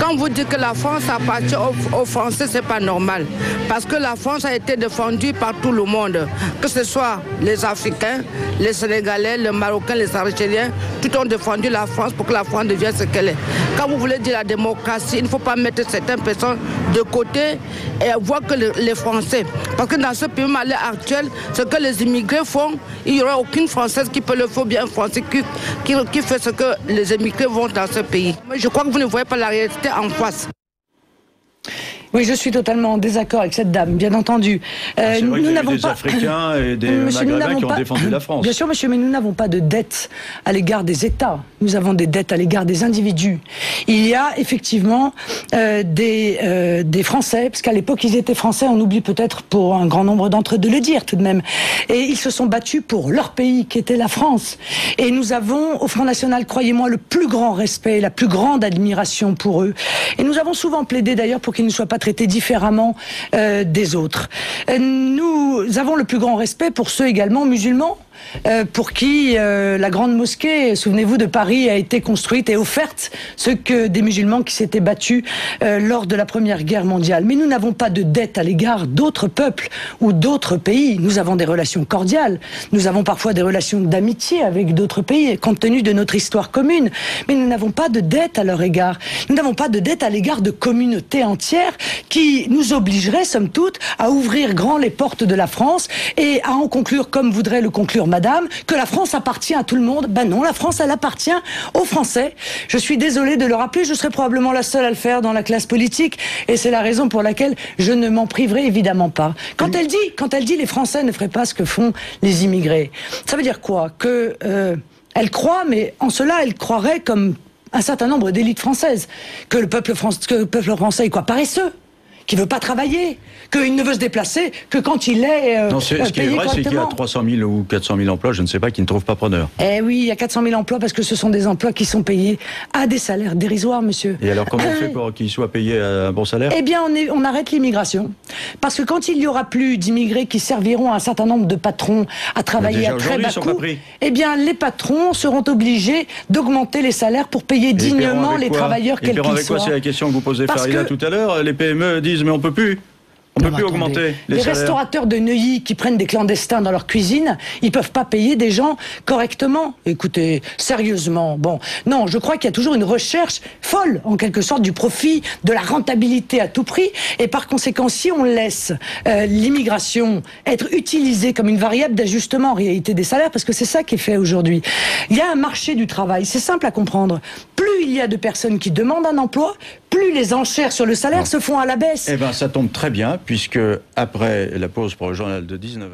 Quand vous dites que la France appartient aux Français, c'est pas normal. Parce que la France a été défendue par tout le monde. Que ce soit les Africains, les Sénégalais, les Marocains, les Algériens, tout ont défendu la France pour que la France devienne ce qu'elle est. Quand vous voulez dire la démocratie, il ne faut pas mettre certaines personnes de côté et voir que les Français. Parce que dans ce pays à l'heure actuelle, ce que les immigrés font, il n'y aura aucune Française qui peut le faire, bien Français qui fait ce que les immigrés vont dans ce pays. Mais je crois que vous ne voyez pas la réalité en face. Oui, je suis totalement en désaccord avec cette dame, bien entendu. C'est vrai qu'il y a eu des Africains et des Maghrébins qui ont défendu la France. Bien sûr, monsieur, mais nous n'avons pas de dette à l'égard des États. Nous avons des dettes à l'égard des individus. Il y a effectivement des Français, parce qu'à l'époque, ils étaient Français, on oublie peut-être pour un grand nombre d'entre eux de le dire tout de même. Et ils se sont battus pour leur pays, qui était la France. Et nous avons, au Front National, croyez-moi, le plus grand respect, la plus grande admiration pour eux. Et nous avons souvent plaidé d'ailleurs pour qu'ils ne soient pas traités différemment des autres. Nous avons le plus grand respect pour ceux également musulmans, pour qui la grande mosquée, souvenez-vous, de Paris a été construite et offerte, ce que des musulmans qui s'étaient battus lors de la Première Guerre mondiale. Mais nous n'avons pas de dette à l'égard d'autres peuples ou d'autres pays. Nous avons des relations cordiales, nous avons parfois des relations d'amitié avec d'autres pays, compte tenu de notre histoire commune. Mais nous n'avons pas de dette à leur égard. Nous n'avons pas de dette à l'égard de communautés entières qui nous obligeraient, somme toute, à ouvrir grand les portes de la France et à en conclure, comme voudrait le conclure Madame, que la France appartient à tout le monde. Ben non, la France, elle appartient aux Français. Je suis désolée de le rappeler, je serai probablement la seule à le faire dans la classe politique, et c'est la raison pour laquelle je ne m'en priverai évidemment pas. Quand elle dit les Français ne feraient pas ce que font les immigrés, ça veut dire quoi? Que elle croit, mais en cela, elle croirait comme un certain nombre d'élites françaises, que le peuple français est quoi? Paresseux, qui veut pas travailler, qu'il ne veut se déplacer que quand il est non, ce qui est vrai, c'est qu'il y a 300 000 ou 400 000 emplois, je ne sais pas, qui ne trouvent pas preneur. Eh oui, il y a 400 000 emplois parce que ce sont des emplois qui sont payés à des salaires dérisoires, monsieur. Et alors, comment on fait pour qu'ils soient payés à un bon salaire? Eh bien, on arrête l'immigration. Parce que quand il n'y aura plus d'immigrés qui serviront à un certain nombre de patrons à travailler à très bas coût, eh bien, les patrons seront obligés d'augmenter les salaires pour payer dignement les travailleurs quels qu'ils soient. Avec quoi? C'est la question que vous posez Farida tout à l'heure. Les PME disent mais on peut plus. On ne peut plus augmenter les salaires. Restaurateurs de Neuilly qui prennent des clandestins dans leur cuisine, ils ne peuvent pas payer des gens correctement. Écoutez, sérieusement, bon, non, je crois qu'il y a toujours une recherche folle, en quelque sorte, du profit, de la rentabilité à tout prix, et par conséquent, si on laisse l'immigration être utilisée comme une variable d'ajustement en réalité des salaires, parce que c'est ça qui est fait aujourd'hui, il y a un marché du travail, c'est simple à comprendre. Plus il y a de personnes qui demandent un emploi, plus les enchères sur le salaire se font à la baisse. Eh bien, ça tombe très bien, puisque après la pause pour le journal de 19h,